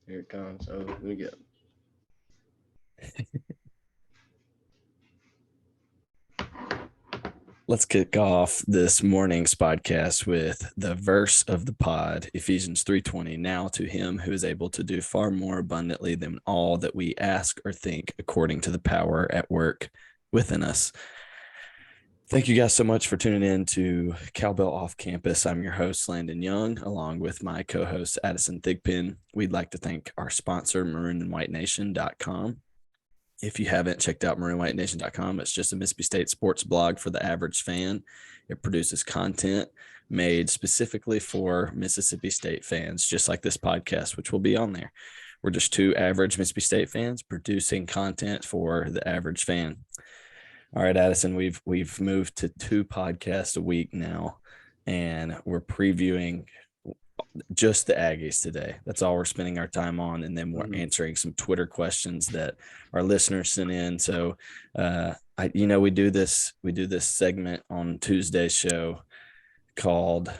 Here it comes. Oh, let me get. Let's kick off this morning's podcast with the verse of the pod, Ephesians 3:20. Now to him who is able to do far more abundantly than all that we ask or think, according to the power at work within us. Thank you guys so much for tuning in to Cowbell Off Campus. I'm your host, Landon Young, along with my co-host, Addison Thigpen. We'd like to thank our sponsor, maroonandwhitenation.com. If you haven't checked out maroonwhitenation.com, it's just a Mississippi State sports blog for the average fan. It produces content made specifically for Mississippi State fans, just like this podcast, which will be on there. We're just two average Mississippi State fans producing content for the average fan. All right, Addison, we've moved to 2 podcasts a week now, and we're previewing just the Aggies today. That's all we're spending our time on, and then we're answering some Twitter questions that our listeners sent in. So, we do this segment on Tuesday's show called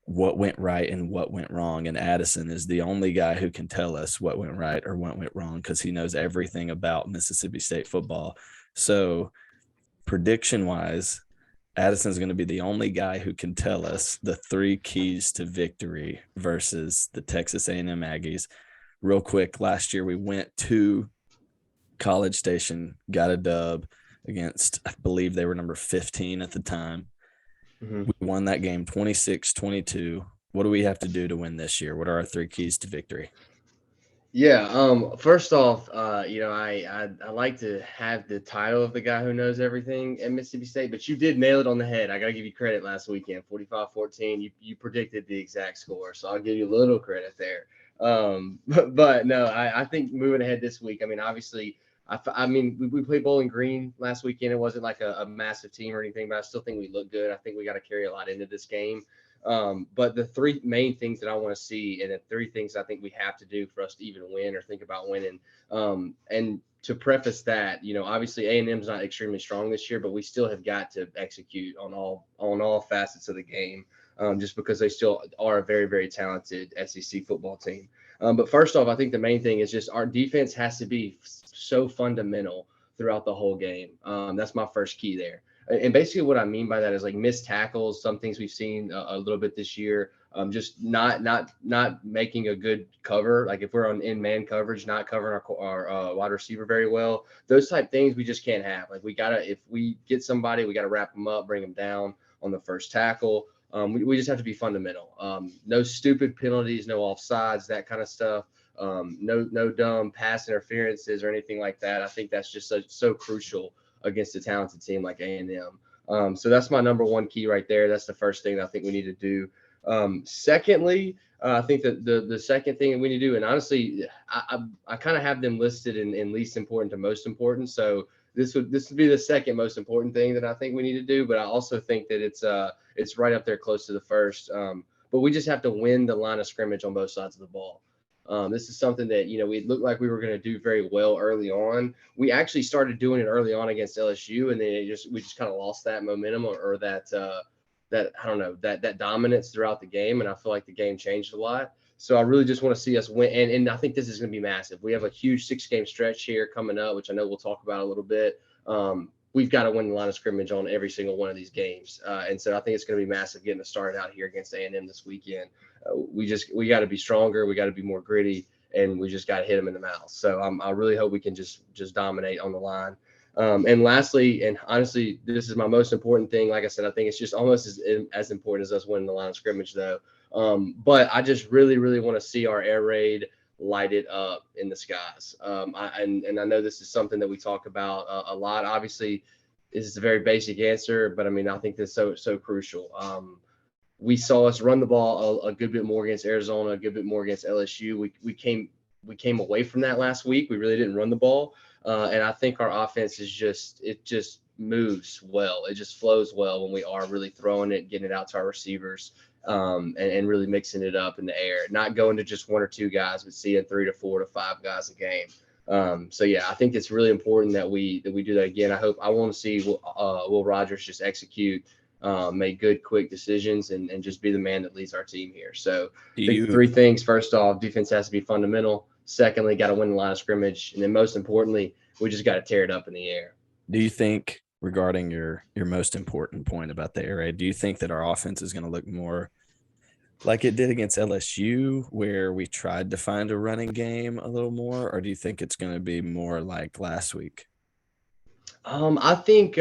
"What Went Right and What Went Wrong," and Addison is the only guy who can tell us what went right or what went wrong because he knows everything about Mississippi State football. So, prediction wise, Addison's going to be the only guy who can tell us the 3 keys to victory versus the Texas A&M Aggies. Real quick, last year we went to College Station, got a dub against, I believe they were number 15 at the time. We won that game 26-22. What do we have to do to win this year? What are our 3 keys to victory? Yeah. First off, I like to have the title of the guy who knows everything at Mississippi State, but you did nail it on the head. I got to give you credit last weekend, 45-14. You predicted the exact score, so I'll give you a little credit there. But no, I think moving ahead this week. I mean, obviously, we played Bowling Green last weekend. It wasn't like a massive team or anything, but I still think we look good. I think we got to carry a lot into this game. But the 3 main things that I want to see, and the 3 things I think we have to do for us to even win or think about winning, and to preface that, obviously A&M's not extremely strong this year, but we still have got to execute on all facets of the game, just because they still are a very, very talented SEC football team. But first off, I think the main thing is just our defense has to be so fundamental throughout the whole game. That's my first key there. And basically what I mean by that is like missed tackles, some things we've seen a little bit this year, just not making a good cover. Like if we're on in man coverage, not covering our wide receiver very well, those type things we just can't have. Like if we get somebody, we got to wrap them up, bring them down on the first tackle. We just have to be fundamental. No stupid penalties, no offsides, that kind of stuff. No dumb pass interferences or anything like that. I think that's just so crucial against a talented team like A&M. So that's my number 1 key right there. That's the first thing that I think we need to do. Secondly, I think that the second thing that we need to do, and honestly, I kind of have them listed in least important to most important. So this would be the second most important thing that I think we need to do. But I also think that it's right up there close to the first. But we just have to win the line of scrimmage on both sides of the ball. This is something that, we looked like we were going to do very well early on. We actually started doing it early on against LSU, and then we just kind of lost that momentum or that I don't know, that dominance throughout the game. And I feel like the game changed a lot. So I really just want to see us win. And I think this is going to be massive. We have a huge 6-game stretch here coming up, which I know we'll talk about a little bit. We've got to win the line of scrimmage on every single one of these games. And so I think it's going to be massive getting us started out here against A&M this weekend. We got to be stronger. We got to be more gritty, and we just got to hit them in the mouth. So I really hope we can just dominate on the line. And lastly, and honestly, this is my most important thing. Like I said, I think it's just almost as important as us winning the line of scrimmage, though. But I just really, really want to see our air raid lighted up in the skies. And I know this is something that we talk about a lot. Obviously, this is a very basic answer, but I mean, I think that's so crucial. We saw us run the ball a good bit more against Arizona, a good bit more against LSU. We came away from that last week. We really didn't run the ball, and I think our offense is just moves well. It just flows well when we are really throwing it, getting it out to our receivers, and really mixing it up in the air, not going to just 1 or 2 guys, but seeing 3 to 4 to 5 guys a game. So yeah, I think it's really important that we do that again. I want to see Will Rogers just execute make good, quick decisions, and just be the man that leads our team here. So Do I think you three things. First off, defense has to be fundamental. Secondly, got to win the line of scrimmage. And then most importantly, we just got to tear it up in the air. do you think, regarding your most important point about the air raid, do you think that our offense is going to look more like it did against LSU, where we tried to find a running game a little more, or do you think it's going to be more like last week? I think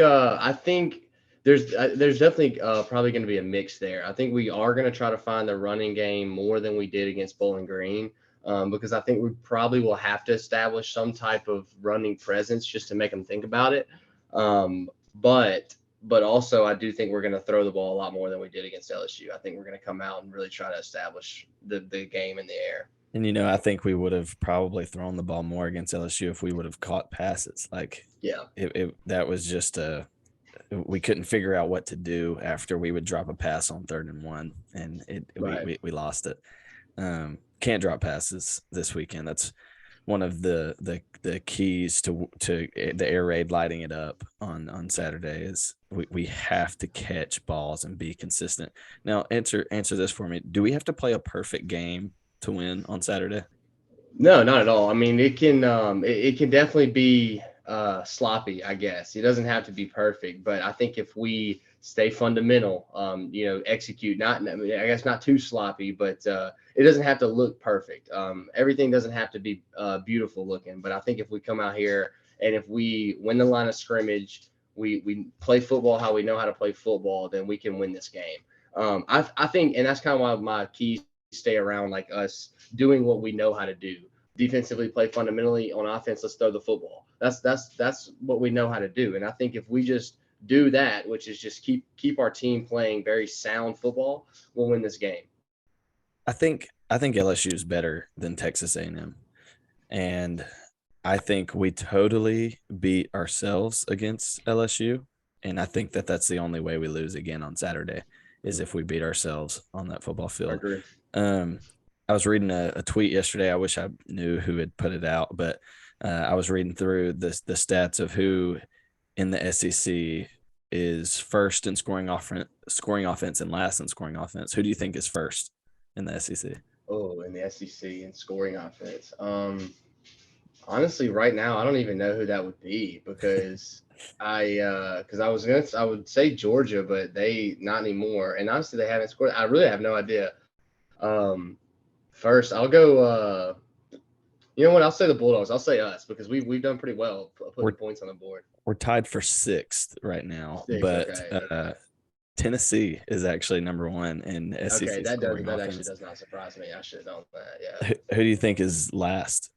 there's definitely probably going to be a mix there. I think we are going to try to find the running game more than we did against Bowling Green, because I think we probably will have to establish some type of running presence just to make them think about it. But also I do think we're going to throw the ball a lot more than we did against LSU. I think we're going to come out and really try to establish the game in the air. And, I think we would have probably thrown the ball more against LSU if we would have caught passes. Like, Yeah. That was just we couldn't figure out what to do after we would drop a pass on 3rd and 1, and Right. we lost it. Can't drop passes this weekend. That's one of the keys to the air raid lighting it up on Saturday is we have to catch balls and be consistent. Now, answer this for me. Do we have to play a perfect game to win on Saturday? No, not at all. I mean, it can definitely be sloppy, I guess. It doesn't have to be perfect, but I think if we stay fundamental, execute not I mean, I guess not too sloppy, but it doesn't have to look perfect. Everything doesn't have to be beautiful looking, but I think if we come out here and if we win the line of scrimmage, we play football how we know how to play football, then we can win this game. I think, and that's kind of why my keys stay around like us doing what we know how to do. Defensively, play fundamentally. On offense, let's throw the football. That's what we know how to do. And I think if we just do that, which is just keep our team playing very sound football, we'll win this game. I think LSU is better than Texas A&M, and I think we totally beat ourselves against LSU, and I think that that's the only way we lose again on Saturday is if we beat ourselves on that football I field. agree. Um, I was reading a tweet yesterday. I wish I knew who had put it out, but I was reading through the stats of who in the SEC is first in scoring offense and last in scoring offense. Who do you think is first in the SEC? Oh, in the SEC and scoring offense. Honestly, right now, I don't even know who that would be because I would say Georgia, but they not anymore. And honestly, they haven't scored. I really have no idea. Um, First, I'll go. You know what? I'll say the Bulldogs. I'll say us because we've done pretty well We're putting points on the board. we're tied for sixth right now, Six. but Okay. Okay. Tennessee is actually number one in Okay. SEC scoring That actually offense. does not surprise me. I should have known that. Who do you think is last?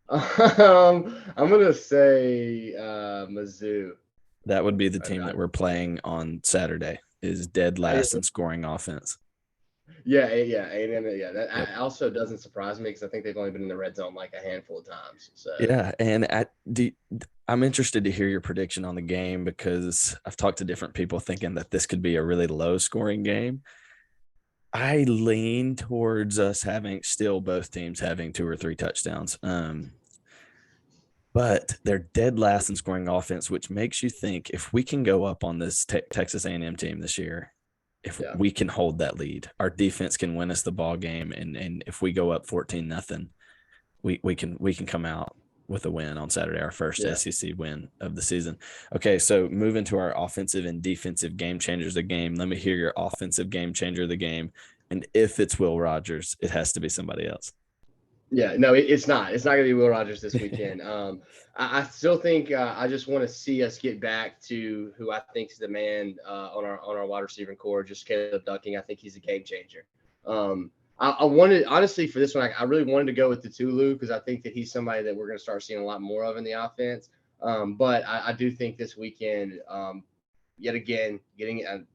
I'm gonna say Mizzou. That would be the I, team I, that we're playing on Saturday. Is dead I, last in scoring offense. yeah, and yeah. Yep. That also doesn't surprise me because I think they've only been in the red zone like a handful of times. So Yeah, and I'm interested to hear your prediction on the game because I've talked to different people thinking that this could be a really low scoring game. I lean towards us having still both teams having 2 or 3 touchdowns. But they're dead last in scoring offense, which makes you think if we can go up on this Texas A&M team this year, if yeah, we can hold that lead, our defense can win us the ball game, and if we go up 14-0, we can come out with a win on Saturday, our first yeah. SEC win of the season. Okay, so moving to our offensive and defensive game changers of the game. Let me hear your offensive game changer of the game, and if it's Will Rogers, it has to be somebody else. Yeah, no, it's not. It's not going to be Will Rogers this weekend. I still think I just want to see us get back to who I think is the man on our wide receiving core, just Caleb Ducking. I think he's a game changer. I wanted honestly for this one, I really wanted to go with the Tulu because I think that he's somebody that we're going to start seeing a lot more of in the offense. But I do think this weekend, yet again,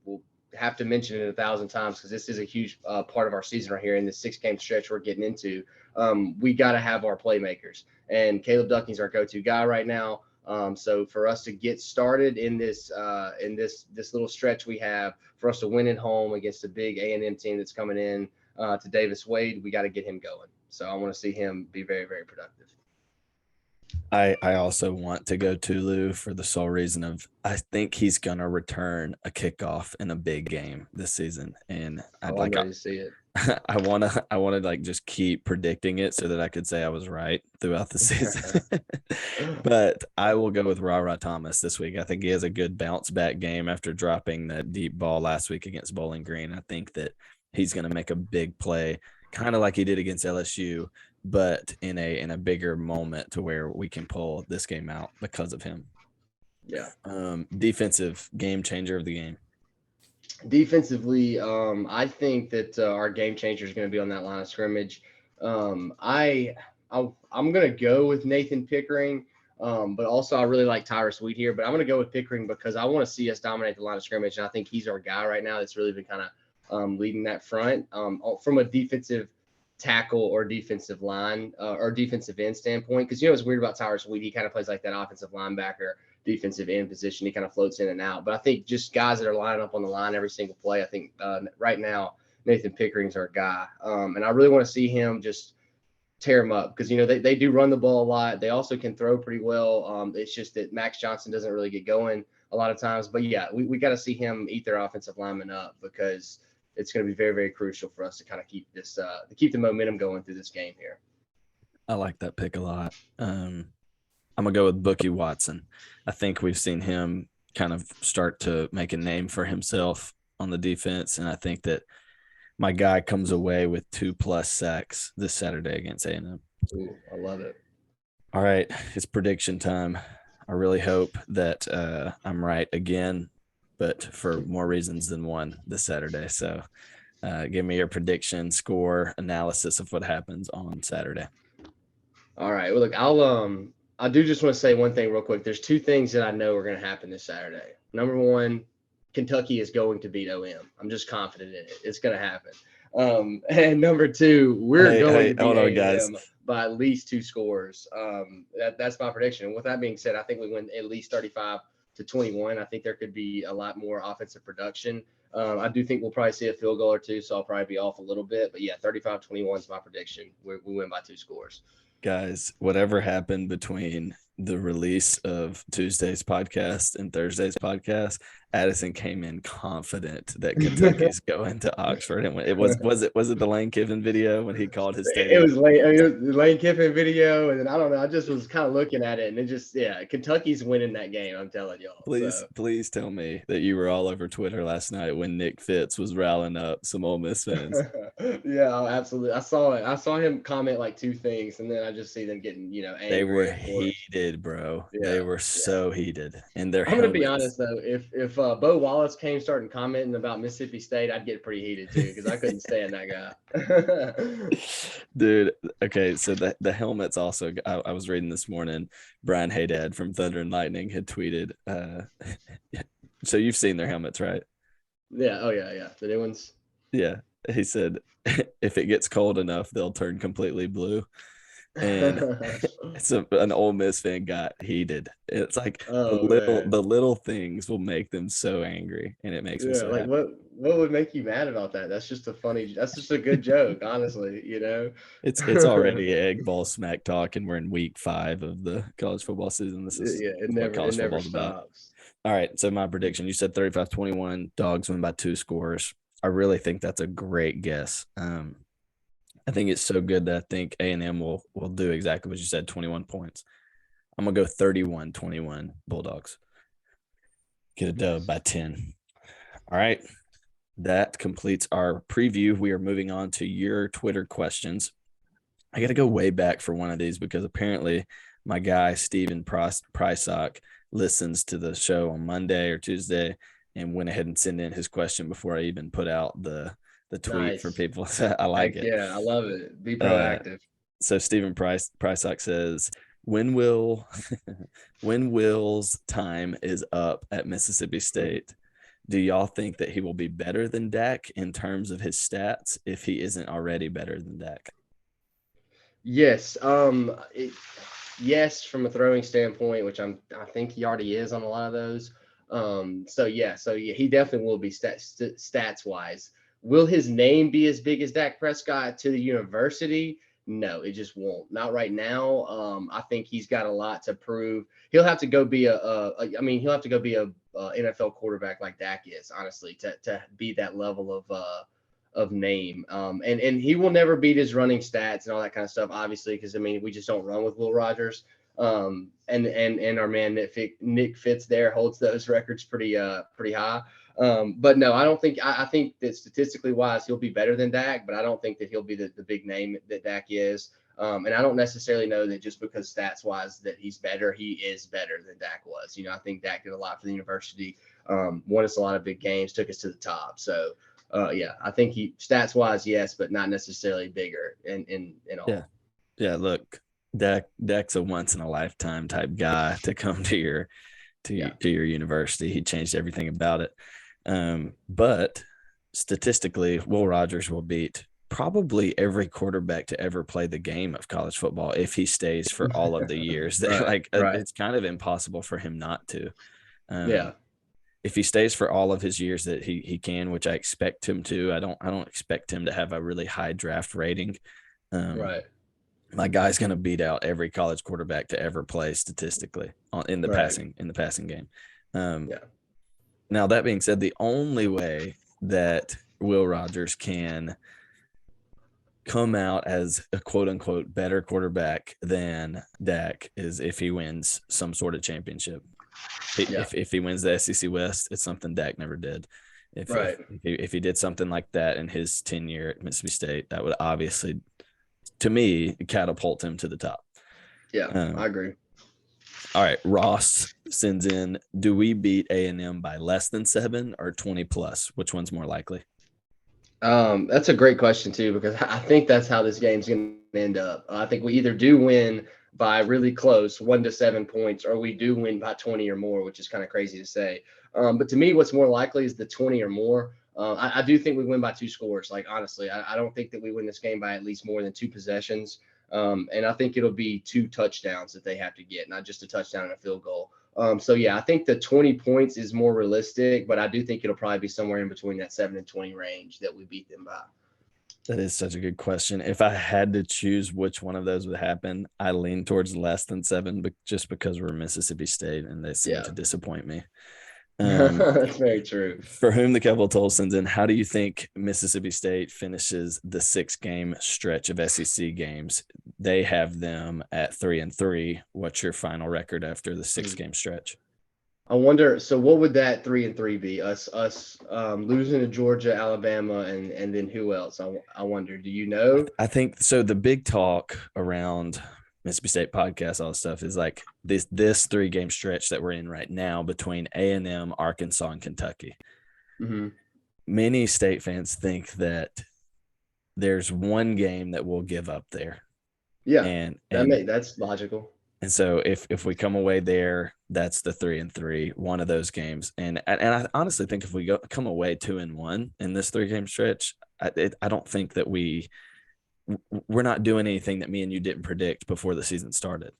we'll have to mention it 1,000 times because this is a huge part of our season right here in the 6-game stretch we're getting into. We got to have our playmakers, and Caleb Ducking's our go-to guy right now. So for us to get started in this little stretch we have, for us to win at home against a big A&M team that's coming in to Davis Wade, we got to get him going. So I want to see him be very, very productive. I also want to go Tulu for the sole reason of I think he's gonna return a kickoff in a big game this season, and I'd Oh, I'm like ready to see it. I wanna like just keep predicting it so that I could say I was right throughout the season. But I will go with Ra Thomas this week. I think he has a good bounce back game after dropping that deep ball last week against Bowling Green. I think that he's gonna make a big play, kind of like he did against LSU, but in a bigger moment to where we can pull this game out because of him. Yeah. Defensive game changer of the game. Defensively, I think that our game changer is going to be on that line of scrimmage. I'm going to go with Nathan Pickering, but also I really like Tyrus Wheat here. But I'm going to go with Pickering because I want to see us dominate the line of scrimmage, and I think he's our guy right now that's really been kind of leading that front from a defensive tackle or defensive line or defensive end standpoint. Because what's weird about Tyrus Wheat, he kind of plays like that offensive linebacker defensive end position. He kind of floats in and out. But I think just guys that are lining up on the line every single play, I think right now Nathan Pickering's our guy. And I really want to see him just tear him up because, they do run the ball a lot. They also can throw pretty well. It's just that Max Johnson doesn't really get going a lot of times. But, yeah, we got to see him eat their offensive lineman up because it's going to be very, very crucial for us to kind of keep this to keep the momentum going through this game here. I like that pick a lot. I'm gonna go with Bookie Watson. I think we've seen him kind of start to make a name for himself on the defense, and I think that my guy comes away with 2+ sacks this Saturday against A&M. Ooh, I love it. All right, it's prediction time. I really hope that I'm right again, but for more reasons than one this Saturday. So give me your prediction, score, analysis of what happens on Saturday. All right. Well, look, I do just want to say one thing real quick. There's two things that I know are going to happen this Saturday. Number one, Kentucky is going to beat OM. I'm just confident in it. It's going to happen. And number two, we're going to beat hold on, guys. A&M by at least 2 scores. That's my prediction. And with that being said, I think we win at least 35-21. I think there could be a lot more offensive production. I do think we'll probably see a field goal or two, so I'll probably be off a little bit. But yeah, 35-21 is my prediction. We win by 2 scores. Guys, whatever happened between the release of Tuesday's podcast and Thursday's podcast, Addison came in confident that Kentucky's going to Oxford, and was it the Lane Kiffin video when he called his stadium? It was the Lane Kiffin video, and then I don't know. I just was kind of looking at it, and it just Kentucky's winning that game. I'm telling y'all. Please tell me that you were all over Twitter last night when Nick Fitz was riling up some Ole Miss fans. Yeah, absolutely. I saw it. I saw him comment like 2 things, and then I just see them getting angry. They were heated, bro. Yeah, they were so heated. And I'm gonna be honest though, if Bo Wallace came starting commenting about Mississippi State, I'd get pretty heated too because I couldn't stand that guy. Dude, okay, so the helmets also. I was reading this morning. Brian Haydad from Thunder and Lightning had tweeted. So you've seen their helmets, right? Yeah. Oh yeah. The new ones. Yeah, he said if it gets cold enough, they'll turn completely blue. And an Ole Miss fan got heated. It's like the little things will make them so angry, and it makes me so like happy. What would make you mad about that? That's just a good joke, honestly. It's already egg ball smack talk, and we're in week 5 of the college football season. This is it never stops. About. All right, so my prediction: you said 35-21, Dogs win by 2 scores. I really think that's a great guess. I think it's so good that I think A&M will do exactly what you said, 21 points. I'm going to go 31-21 Bulldogs. Get a dub by 10. All right. That completes our preview. We are moving on to your Twitter questions. I got to go way back for one of these because apparently my guy, Steven Prysock, listens to the show on Monday or Tuesday and went ahead and sent in his question before I even put out the tweet for people. I like it. Yeah, I love it. Be proactive. So Stephen Prysock says, when Will's time is up at Mississippi State, do y'all think that he will be better than Dak in terms of his stats if he isn't already better than Dak? Yes. Yes, from a throwing standpoint, which I think he already is on a lot of those. So he definitely will be stats wise. Will his name be as big as Dak Prescott to the university? No, it just won't. Not right now. I think he's got a lot to prove. He'll have to go be I mean, he'll have to go be a NFL quarterback like Dak is, honestly, to be that level of name. And he will never beat his running stats and all that kind of stuff, obviously, because I mean, we just don't run with Will Rogers. And our man Nick Fitz there holds those records pretty high. But no, I don't think I think that statistically wise, he'll be better than Dak, but I don't think that he'll be the big name that Dak is. And I don't necessarily know that just because stats wise that he's better, he is better than Dak was. You know, I think Dak did a lot for the university, won us a lot of big games, took us to the top. So yeah, I think he stats wise, yes, but not necessarily bigger in all. Yeah. Yeah. Look, Dak's a once in a lifetime type guy to come to your university. He changed everything about it. But statistically, Will Rogers will beat probably every quarterback to ever play the game of college football if he stays for all of the years. Right. It's kind of impossible for him not to. Yeah. If he stays for all of his years that he can, which I expect him to, I don't expect him to have a really high draft rating. Right. My guy's going to beat out every college quarterback to ever play statistically in the passing game. Yeah. Now, that being said, the only way that Will Rogers can come out as a quote unquote better quarterback than Dak is if he wins some sort of championship. If he wins the SEC West, it's something Dak never did. If he did something like that in his tenure at Mississippi State, that would obviously, to me, catapult him to the top. Yeah, I agree. All right, Ross sends in, do we beat A&M by less than 7 or 20 plus? Which one's more likely? That's a great question too, because I think that's how this game's going to end up. I think we either do win by really close 1 to 7 points, or we do win by 20 or more, which is kind of crazy to say. But to me, what's more likely is the 20 or more. I do think we win by 2 scores. Like, honestly, I don't think that we win this game by at least more than 2 possessions. And I think it'll be 2 touchdowns that they have to get, not just a touchdown and a field goal. So yeah, I think the 20 points is more realistic, but I do think it'll probably be somewhere in between that 7 and 20 range that we beat them by. That is such a good question. If I had to choose which one of those would happen, I lean towards less than 7, but just because we're Mississippi State and they seem to disappoint me. That's very true. For whom the Kevel Toll sends in, how do you think Mississippi State finishes the 6-game stretch of SEC games? They have them at 3-3. What's your final record after the 6-game stretch? I wonder. So, what would that 3-3 be? Us losing to Georgia, Alabama, and then who else? I wonder. Do you know? I think so. The big talk around Mississippi State podcast, all this stuff is like this 3-game stretch that we're in right now between A&M, Arkansas, and Kentucky. Mm-hmm. Many State fans think that there's one game that we'll give up there. Yeah, and that's logical. And so if we come away there, that's the 3-3, one of those games. And I honestly think if we come away 2-1 in this 3-game stretch, I don't think that we're not doing anything that me and you didn't predict before the season started.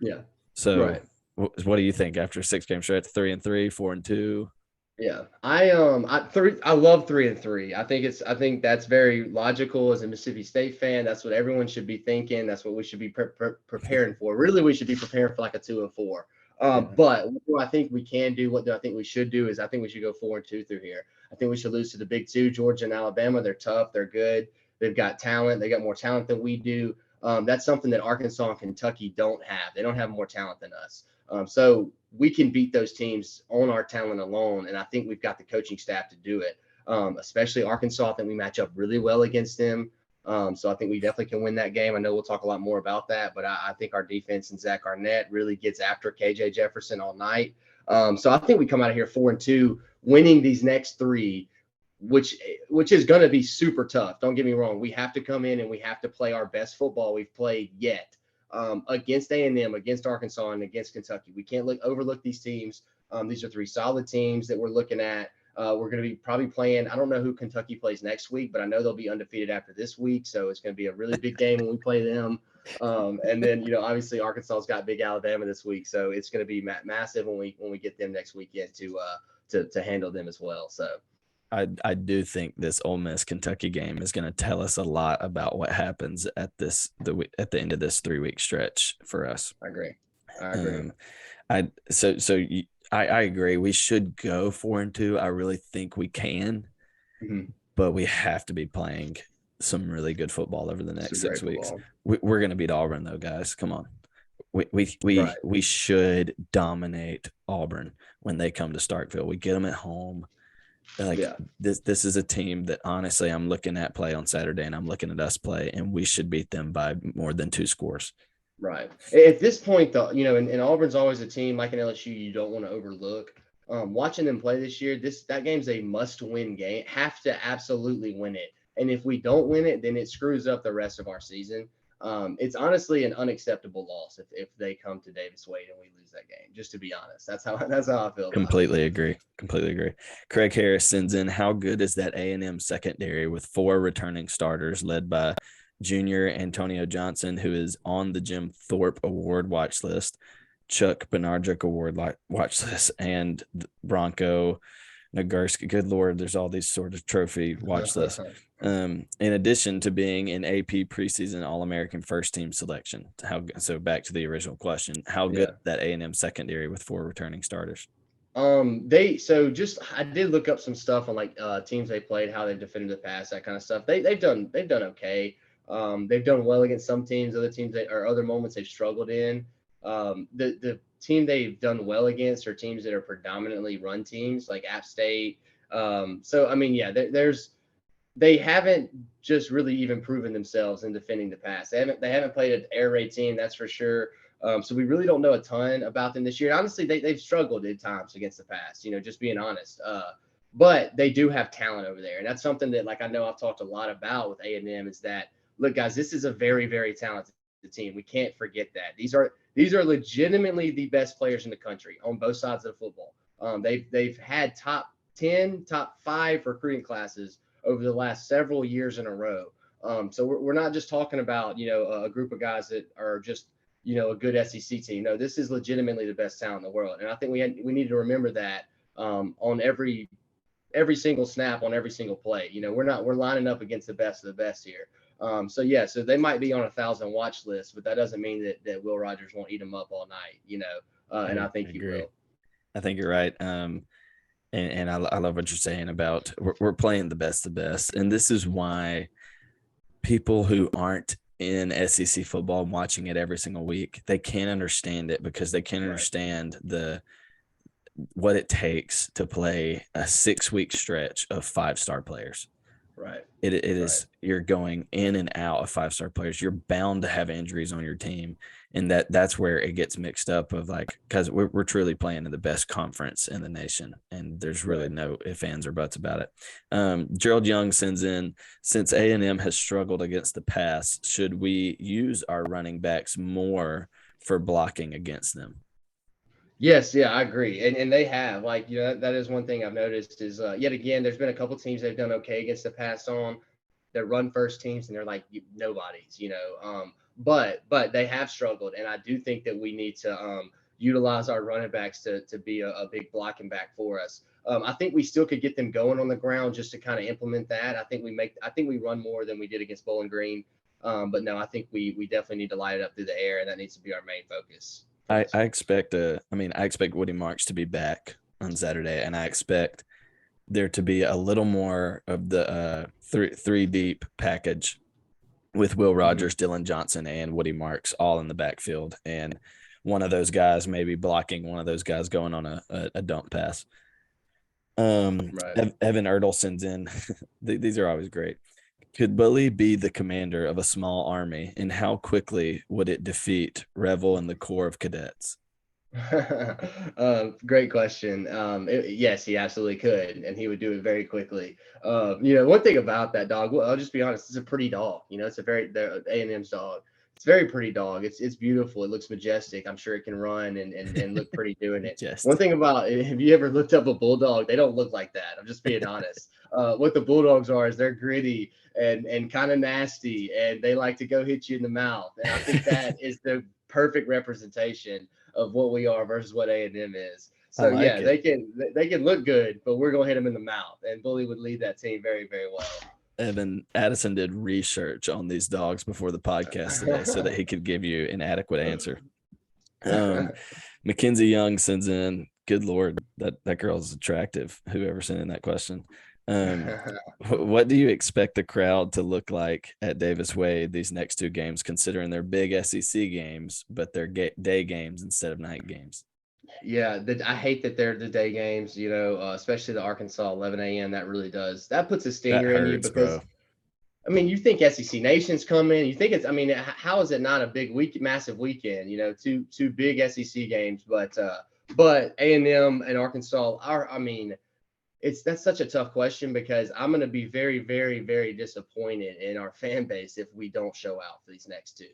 Yeah. So what do you think after a 6-game stretch? 3-3, 4-2? Yeah, I love 3-3. I think that's very logical as a Mississippi State fan. That's what everyone should be thinking. That's what we should be preparing for. Really, we should be preparing for like a 2-4. But what do I think we can do? What do I think we should do? Is I think we should go 4-2 through here. I think we should lose to the big 2, Georgia and Alabama. They're tough. They're good. They've got talent. They got more talent than we do. That's something that Arkansas and Kentucky don't have. They don't have more talent than us. So we can beat those teams on our talent alone, and I think we've got the coaching staff to do it. Especially Arkansas, I think we match up really well against them. So I think we definitely can win that game. I know we'll talk a lot more about that, but I think our defense and Zach Arnett really gets after KJ Jefferson all night. So I think we come out of here 4-2, winning these next 3, which is going to be super tough. Don't get me wrong. We have to come in and we have to play our best football we've played yet. Against A&M, against Arkansas, and against Kentucky. We can't overlook these teams. These are 3 solid teams that we're looking at. We're going to be probably playing. I don't know who Kentucky plays next week, but I know they'll be undefeated after this week. So it's going to be a really big game when we play them. And then, obviously Arkansas's got big Alabama this week. So it's going to be massive when we get them next weekend to handle them as well. So I do think this Ole Miss Kentucky game is going to tell us a lot about what happens at the end of this 3-week stretch for us. I agree. I agree. We should go 4-2. I really think we can, but we have to be playing some really good football over the next 6 weeks. We're going to beat Auburn though, guys. Come on. We should dominate Auburn when they come to Starkville. We get them at home. This is a team that honestly I'm looking at play on Saturday, and I'm looking at us play, and we should beat them by more than 2 scores. Right. At this point, though, and Auburn's always a team like an LSU you don't want to overlook. Watching them play this year, that game's a must-win game. Have to absolutely win it. And if we don't win it, then it screws up the rest of our season. It's honestly an unacceptable loss if they come to Davis Wade and we lose that game. Just to be honest, that's how I feel. Completely agree. Craig Harris sends in, how good is that A&M secondary with 4 returning starters led by junior Antonio Johnson, who is on the Jim Thorpe Award watch list, Chuck Benardrick Award watch list, and Bronco Nagurski. Good Lord, there's all these sort of trophy watch lists. In addition to being an AP preseason All-American first team selection. So back to the original question, how good is that A&M secondary with 4 returning starters? I did look up some stuff on like teams they played, how they defended the pass, that kind of stuff. They've done okay. They've done well against some teams, other moments they've struggled in. The team they've done well against are teams that are predominantly run teams like App State. They haven't just really even proven themselves in defending the pass. They haven't played an air raid team, that's for sure. So we really don't know a ton about them this year. Honestly, they've struggled at times against the pass, just being honest. But they do have talent over there. And that's something that, like, I know I've talked a lot about with A&M is that, look, guys, this is a very, very talented team. We can't forget that. These are legitimately the best players in the country on both sides of the football. They've had top 10, top 5 recruiting classes over the last several years in a row. So we're not just talking about, a group of guys that are just, a good SEC team. No, this is legitimately the best talent in the world. And I think we need to remember that on every single snap, on every single play. We're lining up against the best of the best here. So they might be on 1,000 watch lists, but that doesn't mean that Will Rogers won't eat them up all night, and I think he will. I think you're right. And I love what you're saying about we're playing the best of the best. And this is why people who aren't in SEC football and watching it every single week, they can't understand it because they can't understand what it takes to play a 6-week stretch of 5-star players. Right. It is, you're going in and out of 5-star players. You're bound to have injuries on your team. And that's where it gets mixed up because we're truly playing in the best conference in the nation. And there's really no ifs, ands, or buts about it. Gerald Young sends in, since A&M has struggled against the pass, should we use our running backs more for blocking against them? Yes, I agree. And they have, that is one thing I've noticed is yet again, there's been a couple teams they've done okay against the pass on. They're run first teams and they're like nobodies, but they have struggled. And I do think that we need to utilize our running backs to be a big blocking back for us. I think we still could get them going on the ground just to kind of implement that. I think we run more than we did against Bowling Green. But no, I think we definitely need to light it up through the air, and that needs to be our main focus. I expect Woody Marks to be back on Saturday, and I expect there to be a little more of the three deep package with Will Rogers, Dylan Johnson, and Woody Marks all in the backfield, and one of those guys maybe blocking one of those guys going on a dump pass. Evan Ertl sends in, these are always great. Could Bully be the commander of a small army, and how quickly would it defeat Revel and the Corps of Cadets? Great question. Yes, he absolutely could, and he would do it very quickly. One thing about that dog, well, I'll just be honest, it's a pretty dog. It's the A&M's dog. It's a very pretty dog. It's beautiful. It looks majestic. I'm sure it can run and look pretty doing it. One thing about, have you ever looked up a bulldog? They don't look like that. I'm just being honest. What the bulldogs are is they're gritty and kind of nasty, and they like to go hit you in the mouth. And I think that is the perfect representation of what we are versus what A&M is. So like yeah, it. they can look good, but we're gonna hit them in the mouth, and Bully would lead that team very, very well. Evan Addison did research on these dogs before the podcast today so that he could give you an adequate answer. Mackenzie Young sends in, good Lord, that girl's attractive. Whoever sent in that question. What do you expect the crowd to look like at Davis Wade these next two games, considering they're big SEC games, but they're day games instead of night games? Yeah, I hate that they're the day games, especially the Arkansas 11 a.m. That puts a That stinger in you hurts, because bro. I mean, you think SEC Nation's coming. You think it's. I mean, how is it not a big massive weekend? Two big SEC games, but A&M and Arkansas are. I mean, that's such a tough question because I'm going to be very, very, very disappointed in our fan base if we don't show out for these next two.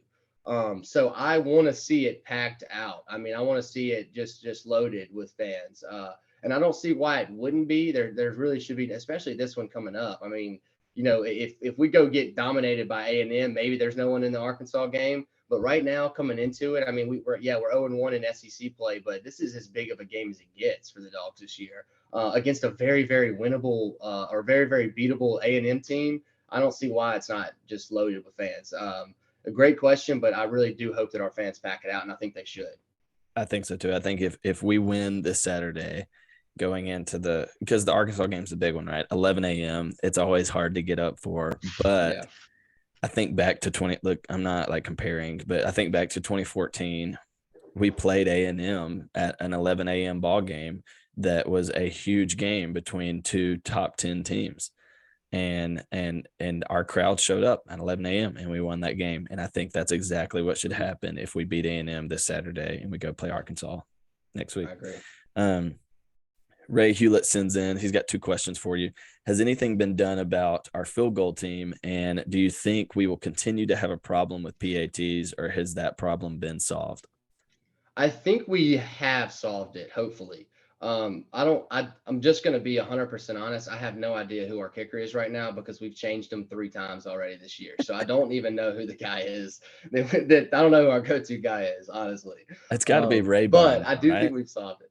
So I want to see it packed out. I mean, I want to see it just loaded with fans. And I don't see why it wouldn't be. There really should be, especially this one coming up. I mean, if we go get dominated by A&M, maybe there's no one in the Arkansas game. But right now, coming into it, I mean, we're 0-1 in SEC play, but this is as big of a game as it gets for the Dogs this year against a very, very winnable or very, very beatable A&M team. I don't see why it's not just loaded with fans. A great question, but I really do hope that our fans pack it out, and I think they should. I think so too. I think if we win this Saturday, going into because the Arkansas game's a big one, right? 11 a.m. It's always hard to get up for, but Yeah. I think back to 20. Look, I'm not like comparing, but I think back to 2014. We played A&M at an 11 a.m. ball game that was a huge game between two top 10 teams. And our crowd showed up at 11 a.m. and we won that game. And I think that's exactly what should happen if we beat A&M this Saturday and we go play Arkansas next week. I agree. Ray Hewlett sends in, he's got two questions for you. Has anything been done about our field goal team? And do you think we will continue to have a problem with PATs, or has that problem been solved? I think we have solved it, hopefully. I'm just going to be 100% honest. I have no idea who our kicker is right now because we've changed him 3 times already this year. So I don't even know who the guy is. I don't know who our go-to guy is, honestly. It's got to be Ray But Bond, I do right? think we've solved it.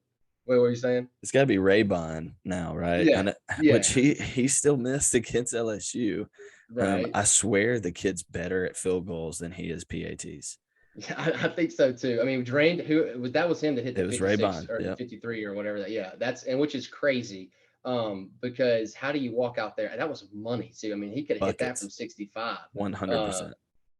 Wait, what were you saying? It's got to be Ray Bond now, right? Yeah. Which he still missed against LSU. Right. I swear the kid's better at field goals than he is PATs. Yeah, I think so too. I mean, drained that was him that hit the 56 or yep. 53 or whatever that. Yeah, which is crazy. Because how do you walk out there? That was money too. I mean, he could have hit that from 65. 100%.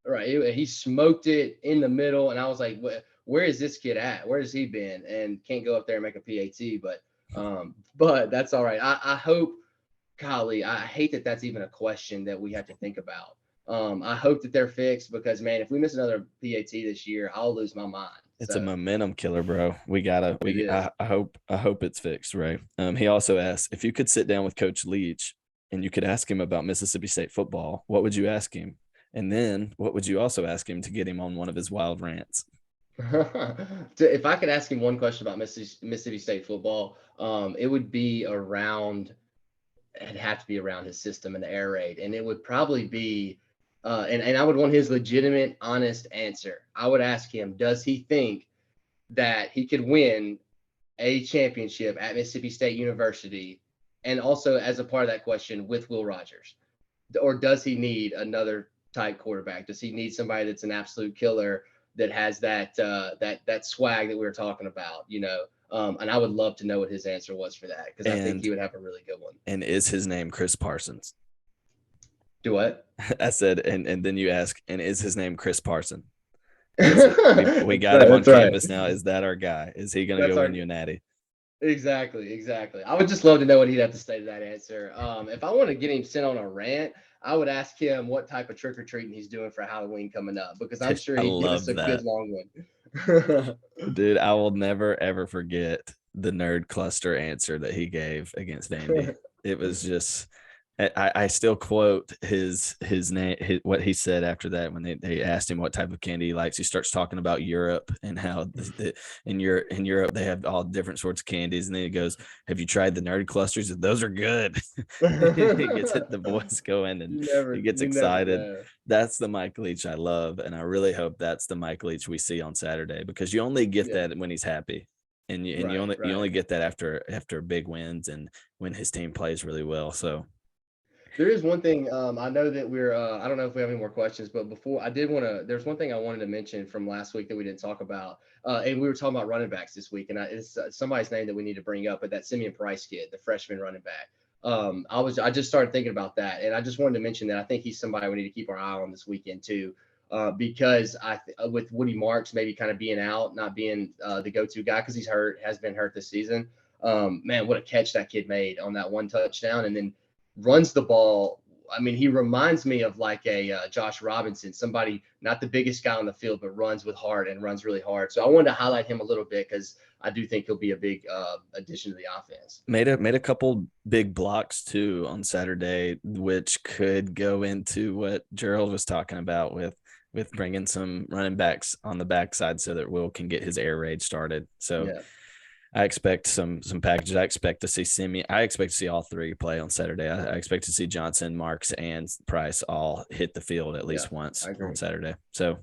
Right. He smoked it in the middle, and I was like, where is this kid at? Where has he been? And can't go up there and make a PAT, but that's all right. I hope, golly, I hate that that's even a question that we have to think about. I hope that they're fixed because, man, if we miss another PAT this year, I'll lose my mind. It's a momentum killer, bro. I hope it's fixed, right? He also asked if you could sit down with Coach Leach and you could ask him about Mississippi State football, what would you ask him? And then what would you also ask him to get him on one of his wild rants? If I could ask him one question about Mississippi State football, it would be around. It'd have to be around his system and the air raid, and it would probably be. And I would want his legitimate, honest answer. I would ask him, does he think that he could win a championship at Mississippi State University? And also, as a part of that question, with Will Rogers? Or does he need another type quarterback? Does he need somebody that's an absolute killer that has that swag that we were talking about, And I would love to know what his answer was for that because I think he would have a really good one. And is his name Chris Parsons? Do what? I said, and then you ask, and is his name Chris Parson? We got him on canvas now. Is that our guy? Is he going to go win you a natty? Exactly. I would just love to know what he'd have to say to that answer. If I want to get him sent on a rant, I would ask him what type of trick-or-treating he's doing for Halloween coming up because I'm sure he'd give us a good long one. Dude, I will never, ever forget the nerd cluster answer that he gave against Vandy. It was just... I still quote his name, what he said after that when they asked him what type of candy he likes. He starts talking about Europe and how in Europe they have all different sorts of candies, and then he goes, "Have you tried the nerd clusters? Those are good." He gets the voice going and he gets excited. That's the Mike Leach I love, and I really hope that's the Mike Leach we see on Saturday because you only get that when he's happy. and you Right. only get that after big wins and when his team plays really well. So There is one thing, I know that we're, I don't know if we have any more questions, but before I did want to, there's one thing I wanted to mention from last week that we didn't talk about. And we were talking about running backs this week, and it's somebody's name that we need to bring up, but that Simeon Price kid, the freshman running back. I just started thinking about that, and I just wanted to mention that I think he's somebody we need to keep our eye on this weekend too. Because with Woody Marks maybe kind of being out, not being the go-to guy because has been hurt this season. Man, what a catch that kid made on that one touchdown, and then runs the ball. I mean, he reminds me of like a Josh Robinson, somebody not the biggest guy on the field, but runs with heart and runs really hard. So I wanted to highlight him a little bit because I do think he'll be a big addition to the offense. made a couple big blocks too on Saturday, which could go into what Gerald was talking about with bringing some running backs on the backside so that Will can get his air raid started. So Yeah. I expect some packages. I expect to see Simeon. I expect to see all three play on Saturday. I expect to see Johnson, Marks, and Price all hit the field at least once on Saturday. So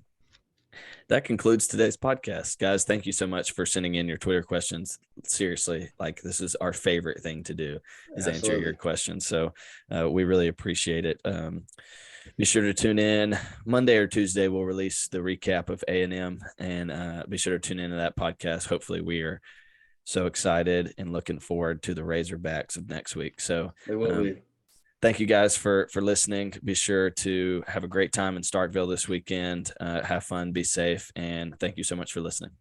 that concludes today's podcast, guys. Thank you so much for sending in your Twitter questions. Seriously, like this is our favorite thing to do is answer your questions. So we really appreciate it. Be sure to tune in Monday or Tuesday. We'll release the recap of A&M, and be sure to tune into that podcast. Hopefully we are so excited and looking forward to the Razorbacks of next week. So thank you guys for listening. Be sure to have a great time in Starkville this weekend. Have fun, be safe, and thank you so much for listening.